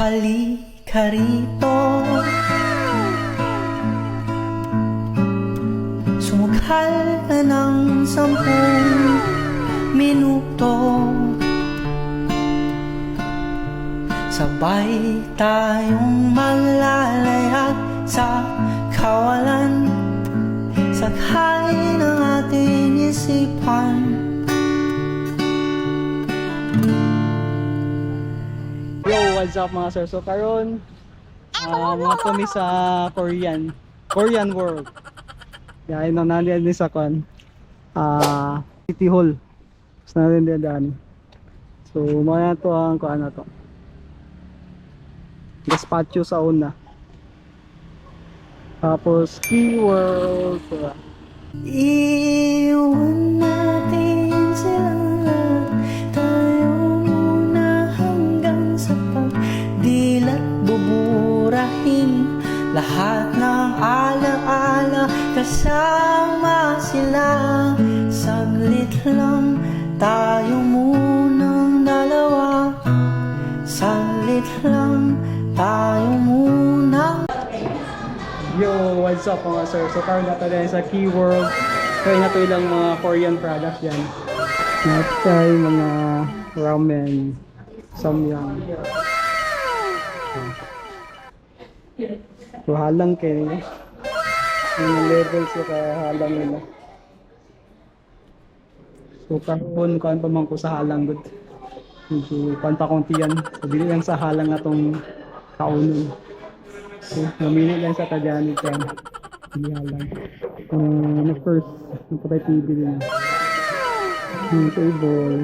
Halika rito, sumugal ka ng 10 minuto, sabay tayong maglalaya sa kawalan, sakay ng ating isipan. Yo, what's up mga sir? So karon mga kami sa Korean World. Yeah, ino nandiyan din sa City Hall. Sa nandiyan. So mga to ang kuan na to. Gazpacho sa una. Tapos Key World. Iwan natin silang lahat, tayo muna hanggang sa pagdilat, buburahin lahat ng alaala, kasama sila. Saglit lang, tayo munang dalawa, saglit lang, tayo munang. Yo, what's up mga sir? So karon na tayo sa Key World. Kaya na to ilang mga Korean products yan. Natay mga ramen, samyang. So halang kayo nila. Yung levels yung halang nila. So karon kuan pa man ko sa halang good. So panta kong tiyan. So dili lang sa halang atong kaunon. So namili lang sa Tadyani kan. Hindi halang. First, napatay TV din. Yung table.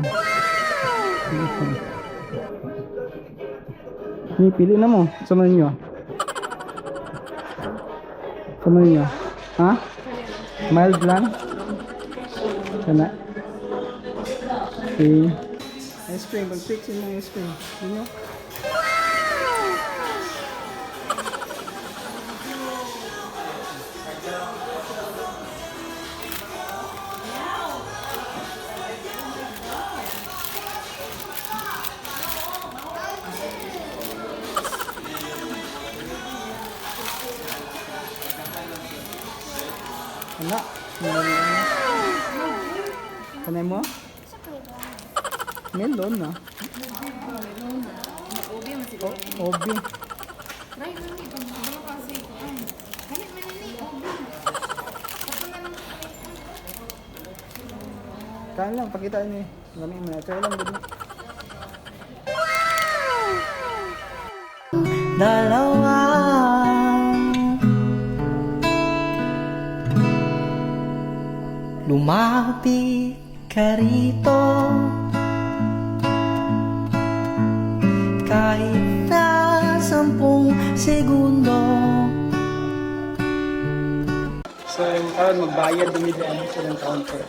Ni pili na mo. Sama ninyo. Sama ninyo. Ha? Mild lang. Sana. Okay. Ice cream. Pag-fixin mo ice cream. Ninyo. Wala. Kanay mo? Melon na. Obi. Kaya lang, pakita niyo. Ganun mo na. Try lang din. Dalawa, lumapit ka rito, kahit na 10 segundo. So, karon magbayad dumidaan sa ng counter.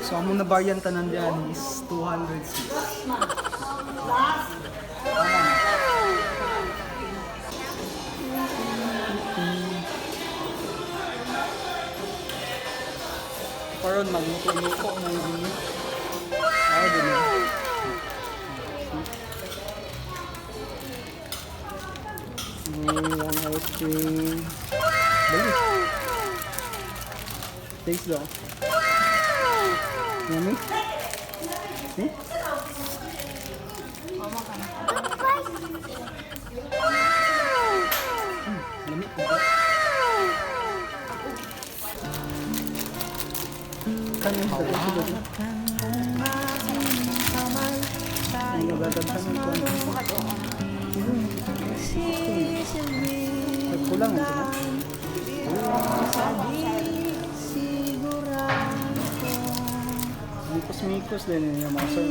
So, ang muna bayan tanan diyan is 206. Karon magluto-luto na yun. Din na. Ang ice cream. Balik. Taste daw. Yummy? Eh? Lamig po ba? Kanin sa dito. Ang nagdadagsan ng kuwan. Nagkulang ito na. Mikos-mikos din yung mga sir.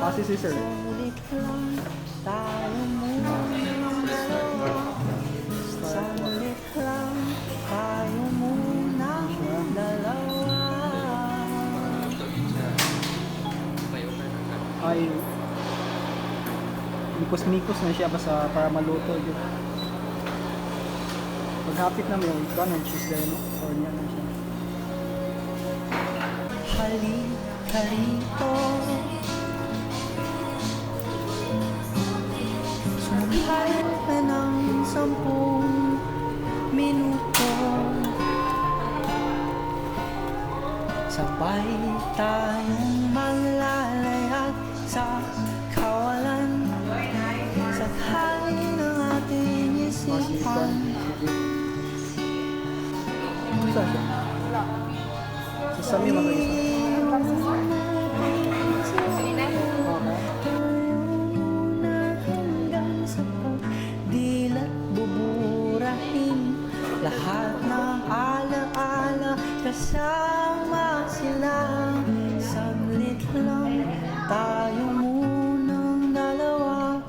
Pasi si sir. ay mikos-mikos na siya basta para maluto yun. Paghapit na mo, ikaw ng cheese dahil no? Or niya na siya. Halika rito, sumakay ka ng 10 minuto, sabay tayong maglalayag sa kawalan, sa hali ng ating isipan. Saan siya? Sa Sami mga isa. Dilat buburahin lahat ng alaala, kasama sila. Saglit lang tayo munang dalawa,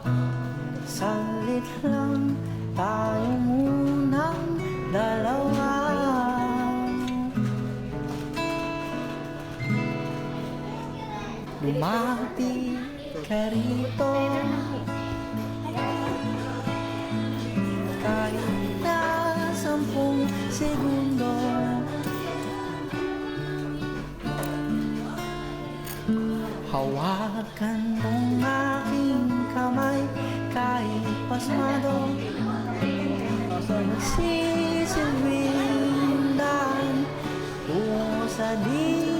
saglit lang tayo munang dalawa. Lumapit ka rito, kahit na 10 segundo. Hawakan mong aking kamay, kahit pasmado, magsisilbing daan tungo sa di